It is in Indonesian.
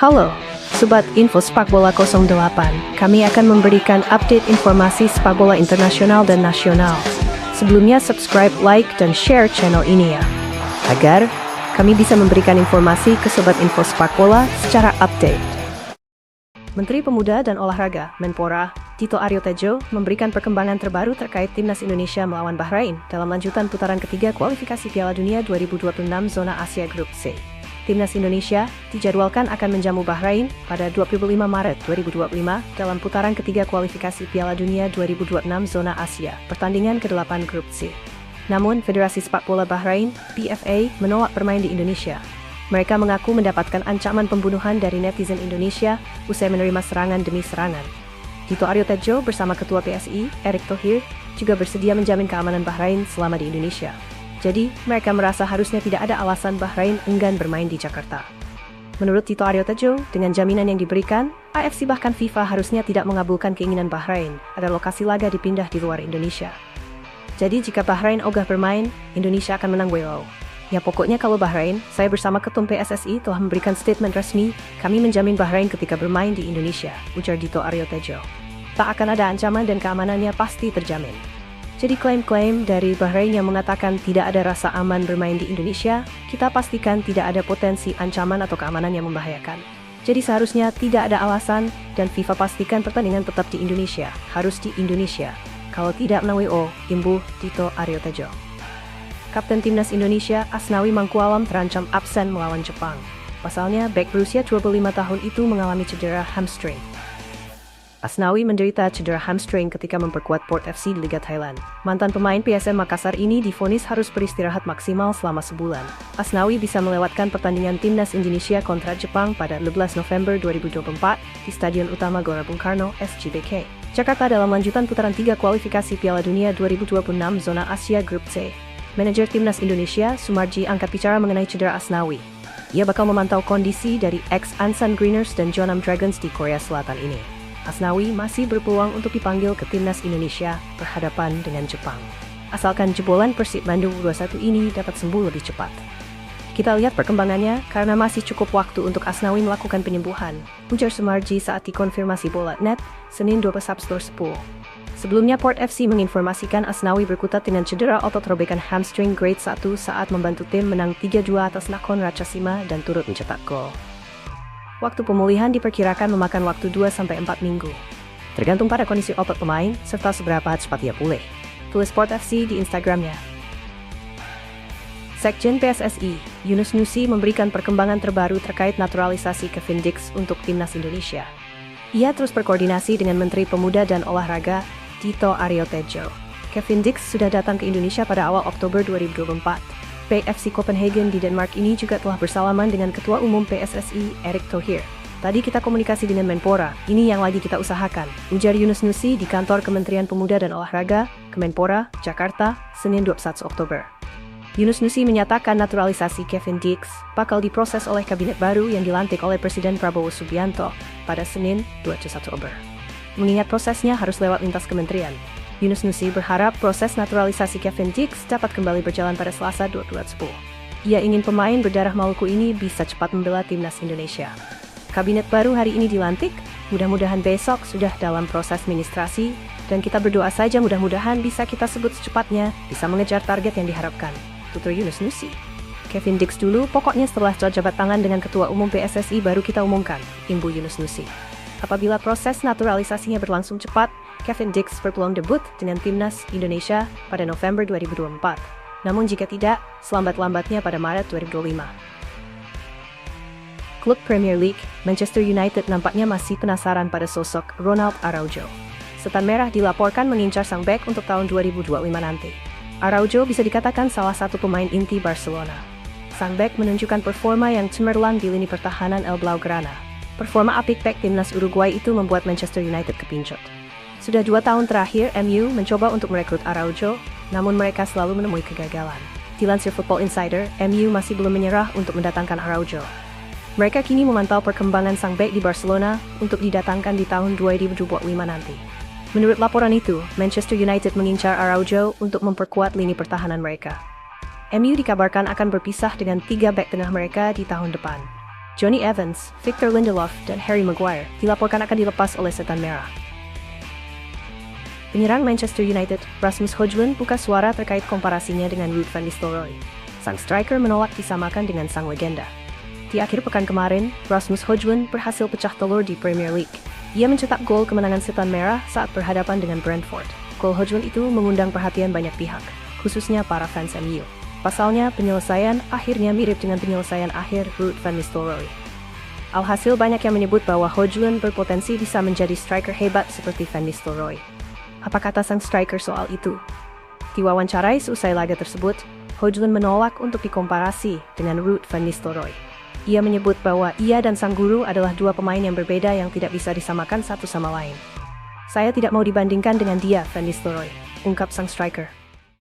Halo, Sobat Info Sepak Bola 08. Kami akan memberikan update informasi sepak bola internasional dan nasional. Sebelumnya subscribe, like, dan share channel ini ya, agar kami bisa memberikan informasi ke Sobat Info Sepak Bola secara update. Menteri Pemuda dan Olahraga, Menpora, Dito Aryo Tejo, memberikan perkembangan terbaru terkait Timnas Indonesia melawan Bahrain dalam lanjutan putaran ketiga kualifikasi Piala Dunia 2026 Zona Asia Grup C. Timnas Indonesia dijadwalkan akan menjamu Bahrain pada 25 Maret 2025 dalam putaran ketiga kualifikasi Piala Dunia 2026 Zona Asia, pertandingan ke-8 Grup C. Namun, Federasi Sepak Bola Bahrain, PFA, menolak bermain di Indonesia. Mereka mengaku mendapatkan ancaman pembunuhan dari netizen Indonesia usai menerima serangan demi serangan. Dito Aryo Tejo bersama Ketua PSI, Erick Thohir, juga bersedia menjamin keamanan Bahrain selama di Indonesia. Jadi, mereka merasa harusnya tidak ada alasan Bahrain enggan bermain di Jakarta. Menurut Dito Aryo Tejo, dengan jaminan yang diberikan, AFC bahkan FIFA harusnya tidak mengabulkan keinginan Bahrain agar lokasi laga dipindah di luar Indonesia. Jadi, jika Bahrain ogah bermain, Indonesia akan menang WO. Ya pokoknya kalau Bahrain, saya bersama Ketum PSSI telah memberikan statement resmi, kami menjamin Bahrain ketika bermain di Indonesia, ujar Dito Aryo Tejo. Tak akan ada ancaman dan keamanannya pasti terjamin. Jadi klaim-klaim dari Bahrain yang mengatakan tidak ada rasa aman bermain di Indonesia, kita pastikan tidak ada potensi ancaman atau keamanan yang membahayakan. Jadi seharusnya tidak ada alasan dan FIFA pastikan pertandingan tetap di Indonesia, harus di Indonesia. Kalau tidak menang WO, imbuh Dito Aryo Tejo. Kapten Timnas Indonesia, Asnawi Mangkualam terancam absen melawan Jepang. Pasalnya, bek berusia 25 tahun itu mengalami cedera hamstring. Asnawi menderita cedera hamstring ketika memperkuat Port FC di Liga Thailand. Mantan pemain PSM Makassar ini divonis harus beristirahat maksimal selama sebulan. Asnawi bisa melewatkan pertandingan Timnas Indonesia kontra Jepang pada 11 November 2024 di Stadion Utama Gelora Bung Karno, SCBK, Jakarta dalam lanjutan putaran 3 kualifikasi Piala Dunia 2026 Zona Asia Grup C. Manajer Timnas Indonesia, Sumarji, angkat bicara mengenai cedera Asnawi. Ia bakal memantau kondisi dari ex-Ansan Greeners dan Jeonnam Dragons di Korea Selatan ini. Asnawi masih berpeluang untuk dipanggil ke Timnas Indonesia berhadapan dengan Jepang. Asalkan jebolan Persib Bandung 21 ini dapat sembuh lebih cepat. Kita lihat perkembangannya karena masih cukup waktu untuk Asnawi melakukan penyembuhan, ujar Sumarji saat dikonfirmasi Bola.net, Senin 21 September 10. Sebelumnya Port FC menginformasikan Asnawi berkutat dengan cedera otot robekan hamstring grade 1 saat membantu tim menang 3-2 atas Nakhon Ratchasima dan turut mencetak gol. Waktu pemulihan diperkirakan memakan waktu 2-4 minggu. Tergantung pada kondisi otot pemain, serta seberapa cepat ia pulih. Tulis Sport FC di Instagramnya. Sekjen PSSI, Yunus Nusi memberikan perkembangan terbaru terkait naturalisasi Kevin Dix untuk Timnas Indonesia. Ia terus berkoordinasi dengan Menteri Pemuda dan Olahraga, Dito Aryo Tejo. Kevin Dix sudah datang ke Indonesia pada awal Oktober 2024. PFC Copenhagen di Denmark ini juga telah bersalaman dengan Ketua Umum PSSI, Erick Thohir. Tadi kita komunikasi dengan Menpora, ini yang lagi kita usahakan, ujar Yunus Nusi di kantor Kementerian Pemuda dan Olahraga, Kemenpora, Jakarta, Senin 21 Oktober. Yunus Nusi menyatakan naturalisasi Kevin Dix bakal diproses oleh kabinet baru yang dilantik oleh Presiden Prabowo Subianto pada Senin 21 Oktober. Mengingat prosesnya harus lewat lintas kementerian, Yunus Nusi berharap proses naturalisasi Kevin Dix dapat kembali berjalan pada Selasa 22 September. Ia ingin pemain berdarah Maluku ini bisa cepat membela Timnas Indonesia. Kabinet baru hari ini dilantik, mudah-mudahan besok sudah dalam proses administrasi, dan kita berdoa saja mudah-mudahan bisa kita sebut secepatnya, bisa mengejar target yang diharapkan, tutur Yunus Nusi. Kevin Dix dulu, pokoknya setelah jabat tangan dengan Ketua Umum PSSI baru kita umumkan, imbu Yunus Nusi. Apabila proses naturalisasinya berlangsung cepat, Kevin Dix berpeluang debut dengan Timnas Indonesia pada November 2024. Namun jika tidak, selambat-lambatnya pada Maret 2025. Klub Premier League, Manchester United nampaknya masih penasaran pada sosok Ronald Araujo. Setan Merah dilaporkan mengincar sang bek untuk tahun 2025 nanti. Araujo bisa dikatakan salah satu pemain inti Barcelona. Sang bek menunjukkan performa yang cemerlang di lini pertahanan El Blaugrana. Performa apik bek Timnas Uruguay itu membuat Manchester United kepincut. Sudah 2 tahun terakhir, MU mencoba untuk merekrut Araujo, namun mereka selalu menemui kegagalan. Dilansir Football Insider, MU masih belum menyerah untuk mendatangkan Araujo. Mereka kini memantau perkembangan sang bek di Barcelona untuk didatangkan di tahun 2025 nanti. Menurut laporan itu, Manchester United mengincar Araujo untuk memperkuat lini pertahanan mereka. MU dikabarkan akan berpisah dengan 3 bek tengah mereka di tahun depan. Johnny Evans, Victor Lindelof, dan Harry Maguire dilaporkan akan dilepas oleh Setan Merah. Penyerang Manchester United, Rasmus Højlund buka suara terkait komparasinya dengan Ruud van Nistelrooy. Sang striker menolak disamakan dengan sang legenda. Di akhir pekan kemarin, Rasmus Højlund berhasil pecah telur di Premier League. Ia mencetak gol kemenangan Setan Merah saat berhadapan dengan Brentford. Gol Højlund itu mengundang perhatian banyak pihak, khususnya para fans MU. Pasalnya, penyelesaian akhirnya mirip dengan penyelesaian akhir Ruud van Nistelrooy. Alhasil banyak yang menyebut bahwa Højlund berpotensi bisa menjadi striker hebat seperti van Nistelrooy. Apa kata sang striker soal itu? Diwawancarai seusai laga tersebut, Højlund menolak untuk dikomparasi dengan Ruud van Nistelrooy. Ia menyebut bahwa ia dan sang guru adalah dua pemain yang berbeda yang tidak bisa disamakan satu sama lain. Saya tidak mau dibandingkan dengan dia, Van Nistelrooy, ungkap sang striker.